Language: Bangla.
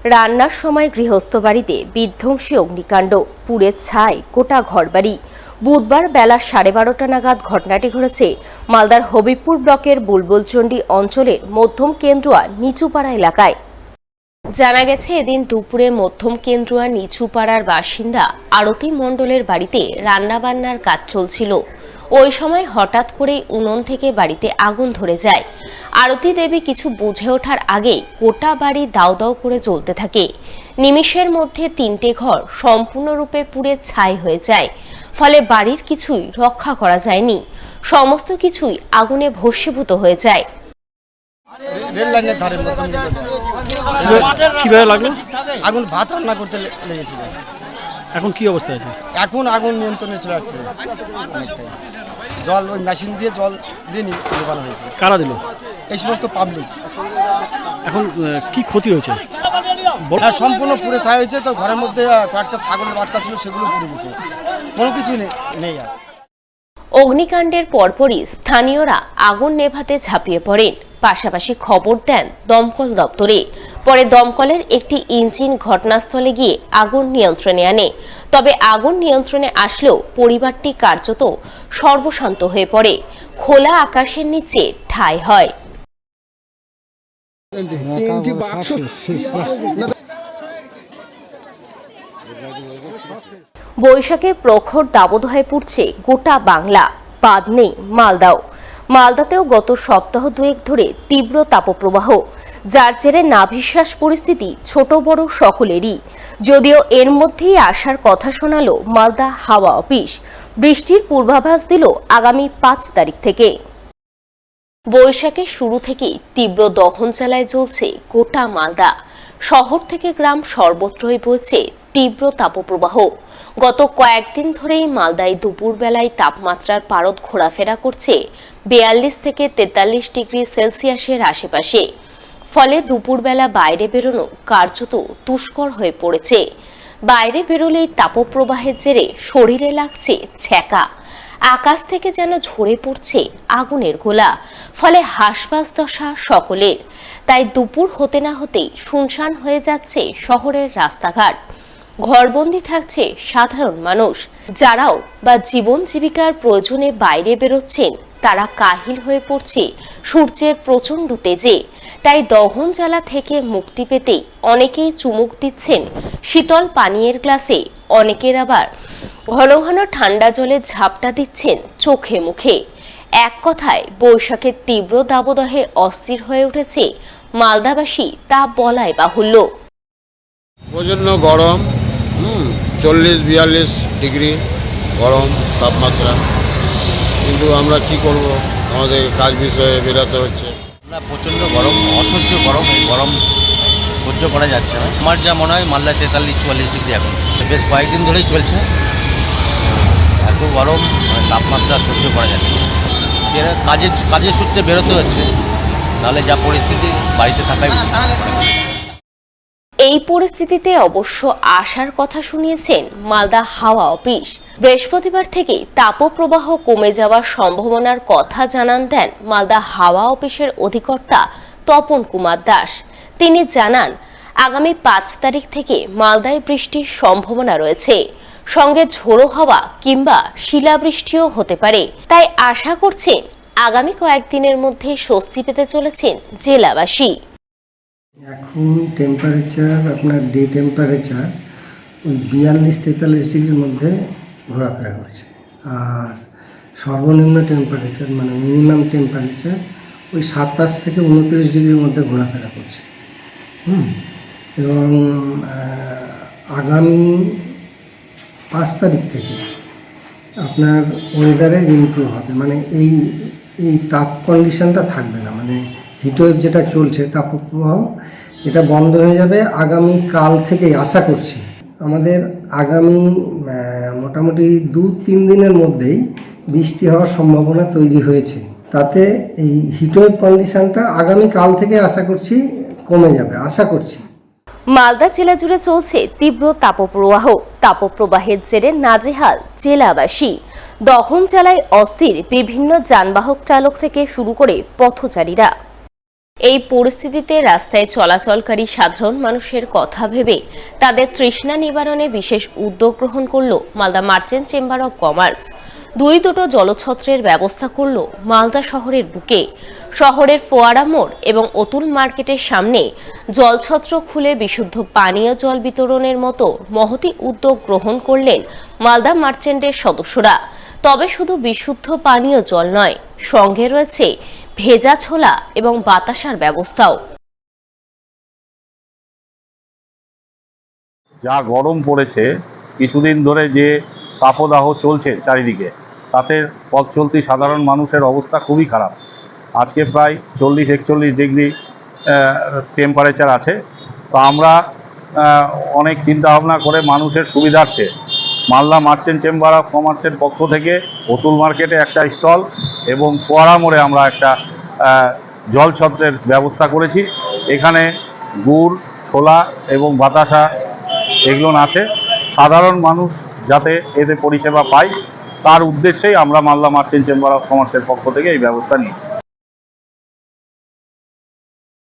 রান্নার সময় গৃহস্থ বাড়িতে বিধ্বংসী অগ্নিকাণ্ড, পুড়ে ছাই গোটা ঘরবাড়ি। বুধবার বেলা 12:30 নাগাদ ঘটনাটি ঘটেছে মালদার হবিবপুর ব্লকের বুলবুলচন্ডী অঞ্চলের মধ্যম কেন্দ্রুয়া নিচুপাড়া এলাকায়। জানা গেছে, এদিন দুপুরে মধ্যম কেন্দ্রুয়া নিচুপাড়ার বাসিন্দা আরতি মণ্ডলের বাড়িতে রান্নাবান্নার কাজ চলছিল। ওই সময় হঠাৎ করে উনুন থেকে বাড়িতে আগুন ধরে যায়। আরতি দেবী কিছু বুঝে ওঠার আগে গোটা বাড়ি দাউ দাউ করে জ্বলতে থাকে। নিমিষের মধ্যে 3টে ঘর সম্পূর্ণরূপে পুড়ে ছাই হয়ে যায়। ফলে বাড়ির কিছুই রক্ষা করা যায়নি, সমস্ত কিছুই আগুনে ভস্মীভূত হয়ে যায়। কিভাবে লাগলো? আগুন ভাত রান্না করতে লেগেছিল। এখন কি অবস্থা আছে? এখন আগুন নিয়ন্ত্রণে চলে আসছে। জল ওই মেশিন দিয়ে জল দিয়ে নিবানো হয়েছে। কারা দিল? এই সমস্ত পাবলিক। এখন কি ক্ষতি হয়েছে? সম্পূর্ণ পুড়ে ছাই হয়েছে। তো ঘরের মধ্যে কয়েকটা ছাগলের বাচ্চা ছিল, সেগুলো পুড়ে গেছে। কোনো কিছুই নেই আর। অগ্নিকাণ্ডের পরপরই স্থানীয়রা আগুন নেভাতে ঝাঁপিয়ে পড়েন, পাশাপাশি খবর দেন দমকল দপ্তরে। পরে দমকলের একটি ইঞ্জিন ঘটনাস্থলে গিয়ে আগুন নিয়ন্ত্রণে আনে। তবে আগুন নিয়ন্ত্রণে আসলেও পরিবারটি কার্যত সর্বশান্ত হয়ে পড়ে, খোলা আকাশের নিচে ঠাঁই হয়। বৈশাখের প্রখর দাবদাহে পুড়ছে গোটা বাংলা, বাদ নেই মালদাও। মালদাতেও গত সপ্তাহ দুয়েক ধরে তীব্র তাপপ্রবাহ, যার জেরে নাভিশ্বাস পরিস্থিতি ছোট বড় সকলেরই। যদিও এর মধ্যেই আসার কথা শোনালো মালদা হাওয়া অফিস, বৃষ্টির পূর্বাভাস দিল আগামী 5 তারিখ থেকে। বৈশাখের শুরু থেকেই তীব্র দহন জ্বালায় জ্বলছে গোটা মালদা। শহর থেকে গ্রাম সর্বত্রই বইছে তীব্র তাপপ্রবাহ। গত কয়েকদিন ধরেই মালদায় দুপুরবেলায় তাপমাত্রার পারদ ঘোরাফেরা করছে 42 থেকে 43 ডিগ্রি সেলসিয়াসের আশেপাশে। ফলে দুপুরবেলা বাইরে বেরোনো কার্যত দুষ্কর হয়ে পড়েছে। বাইরে বেরোলেই তাপপ্রবাহের জেরে শরীরে লাগছে ছ্যাঁকা। আকাশ থেকে যেন ঝরে পড়ছে আগুনের গোলা। ফলে হাসপাস দশা সকলের। তাই দুপুর হতে না হতেই শুনশান হয়ে যাচ্ছে শহরের রাস্তাঘাট। ঘরবন্দি থাকছে সাধারণ মানুষ। যারাও বা জীবন জীবিকার প্রয়োজনে বাইরে বেরোচ্ছেন, তারা কাহিল হয়ে পড়ছে সূর্যের প্রচণ্ড তেজে। তাই দহন জ্বালা থেকে মুক্তি পেতেই অনেকেই চুমুক দিচ্ছেন শীতল পানীয়ের গ্লাসে, অনেকের আবার ঘন ঘন ঠান্ডা জলে ঝাপটা দিচ্ছেন চোখে মুখে। এক কথায় বৈশাখের তীব্র দাবদাহে অস্থির হয়ে উঠেছে মালদাবাসী, তা বলাই বাহুল্য। প্রচণ্ড গরম, 40-42 ডিগ্রি গরম তাপমাত্রা। কিন্তু আমরা কি করব, আমাদের কাজ বিষয়ে বেরোতে হচ্ছে। না, প্রচণ্ড গরম, অসহ্য গরম। এই গরম সহ্য করা যাচ্ছে না। আমার যা মনে হয় মালদা 43-44 ডিগ্রি এখন বেশ কয়েকদিন ধরেই চলছে। এত গরম, তাপমাত্রা সহ্য করা যাচ্ছে না। কাজের সূত্রে বেরোতে হচ্ছে, নাহলে যা পরিস্থিতি বাড়িতে থাকাই। এই পরিস্থিতিতে অবশ্য আশার কথা শুনিয়েছেন মালদা হাওয়া অফিস। বৃহস্পতিবার থেকে তাপপ্রবাহ কমে যাওয়ার সম্ভাবনার কথা জানান দেন মালদা হাওয়া অফিসের অধিকর্তা তপন কুমার দাস। তিনি জানান, আগামী 5 তারিখ থেকে মালদায় বৃষ্টির সম্ভাবনা রয়েছে, সঙ্গে ঝোড়ো হাওয়া কিংবা শিলাবৃষ্টিও হতে পারে। তাই আশা করছেন আগামী কয়েকদিনের মধ্যে স্বস্তি পেতে চলেছেন জেলাবাসী। এখন টেম্পারেচার, আপনার ডে টেম্পারেচার ওই 42-43 ডিগ্রির মধ্যে ঘোরাফেরা করছে। আর সর্বনিম্ন টেম্পারেচার মানে মিনিমাম টেম্পারেচার ওই 27 থেকে 29 ডিগ্রির মধ্যে ঘোরাফেরা করছে। এবং আগামী 5 তারিখ থেকে আপনার ওয়েদারের ইমপ্রুভ হবে। মানে এই তাপ কন্ডিশনটা থাকবে না। মানে হিটওয়েভ যেটা চলছে, তাপপ্রবাহ, এটা বন্ধ হয়ে যাবে আগামী কাল থেকেই আশা করছি। আমাদের আগামী মোটামুটি 2-3 দিনের মধ্যেই বৃষ্টি হওয়ার সম্ভাবনা তৈরি হয়েছে। তাতে এই হিটওয়েভ কন্ডিশনটা আগামী কাল থেকে আশা করছি কমে যাবে, আশা করছি। মালদা জেলা জুড়ে চলছে তীব্র তাপপ্রবাহ। তাপপ্রবাহের জেরে নাজেহাল জেলাবাসী। দহন জ্বালায় অস্থির বিভিন্ন যানবাহক চালক থেকে শুরু করে পথচারীরা। এই পরিস্থিতিতে রাস্তায় চলাচলকারী সাধারণ মানুষের কথা ভেবে তাদের তৃষ্ণা নিবারণে বিশেষ উদ্যোগ গ্রহণ করল Malda merchant chamber of commerce. দুটো জলছত্রের ব্যবস্থা করল মালদা শহরের বুকে। শহরের ফোয়ারা মোড় এবং অতুল মার্কেটের সামনে জলছত্র খুলে বিশুদ্ধ পানীয় জল বিতরণের মতো মহতি উদ্যোগ গ্রহণ করলেন মালদা মার্চেন্টের সদস্যরা। তবে শুধু বিশুদ্ধ পানীয় জল নয়, সঙ্গে রয়েছে ভেজা ছোলা এবং বাতাসার ব্যবস্থাও। যা গরম পড়েছে, কিছুদিন ধরে যে তাপদাহ চলছে চারিদিকে, তাতে পথ চলতি সাধারণ মানুষের অবস্থা খুবই খারাপ। আজকে প্রায় 40-41 ডিগ্রি টেম্পারেচার আছে। তো আমরা অনেক চিন্তা ভাবনা করে মানুষের সুবিধার্থে মালদা মার্চেন্ট চেম্বার অফ কমার্সের পক্ষ থেকে অতুল মার্কেটে একটা স্টল এবং ফোয়ারা মোড়ে আমরা একটা জলছত্রের ব্যবস্থা করেছি। এখানে গুড়, ছোলা এবং বাতাসা এগুলো আছে। সাধারণ মানুষ যাতে এতে পরিষেবা পায় তার উদ্দেশ্যেই আমরা মালদা মার্চেন্ট চেম্বার অফ কমার্সের পক্ষ থেকে এই ব্যবস্থা নিয়েছি।